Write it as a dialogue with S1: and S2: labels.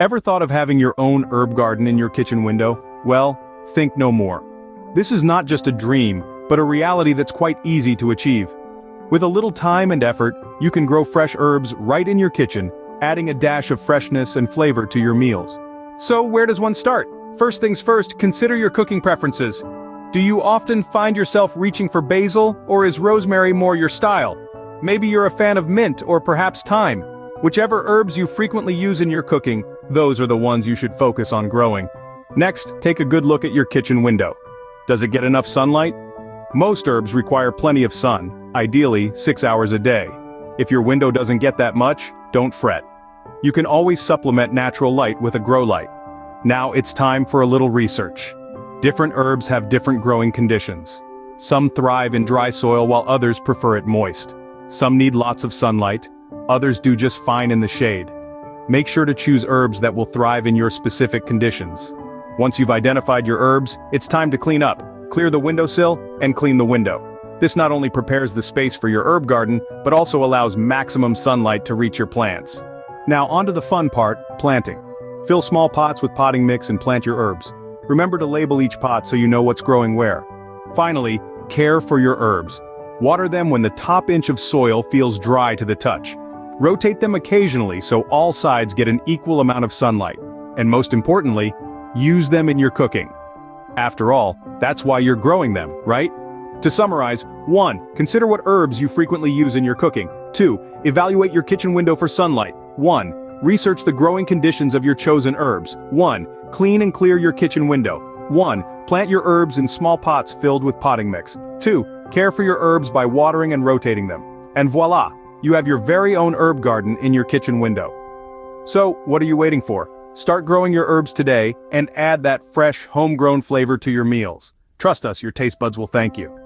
S1: Ever thought of having your own herb garden in your kitchen window? Well, think no more. This is not just a dream, but a reality that's quite easy to achieve. With a little time and effort, you can grow fresh herbs right in your kitchen, adding a dash of freshness and flavor to your meals. So where does one start? First things first, consider your cooking preferences. Do you often find yourself reaching for basil, or is rosemary more your style? Maybe you're a fan of mint or perhaps thyme. Whichever herbs you frequently use in your cooking, those are the ones you should focus on growing. Next, take a good look at your kitchen window. Does it get enough sunlight? Most herbs require plenty of sun, ideally 6 hours a day. If your window doesn't get that much, don't fret. You can always supplement natural light with a grow light. Now it's time for a little research. Different herbs have different growing conditions. Some thrive in dry soil while others prefer it moist. Some need lots of sunlight, others do just fine in the shade. Make sure to choose herbs that will thrive in your specific conditions. Once you've identified your herbs, it's time to clean up. Clear the windowsill and clean the window. This not only prepares the space for your herb garden, but also allows maximum sunlight to reach your plants. Now onto the fun part, planting. Fill small pots with potting mix and plant your herbs. Remember to label each pot so you know what's growing where. Finally, care for your herbs. Water them when the top inch of soil feels dry to the touch. Rotate them occasionally so all sides get an equal amount of sunlight. And most importantly, use them in your cooking. After all, that's why you're growing them, right? To summarize, 1. Consider what herbs you frequently use in your cooking. 2. Evaluate your kitchen window for sunlight. 1. Research the growing conditions of your chosen herbs. 1. Clean and clear your kitchen window. 1. Plant your herbs in small pots filled with potting mix. 2. Care for your herbs by watering and rotating them. And voila! You have your very own herb garden in your kitchen window. So, what are you waiting for? Start growing your herbs today and add that fresh, homegrown flavor to your meals. Trust us, your taste buds will thank you.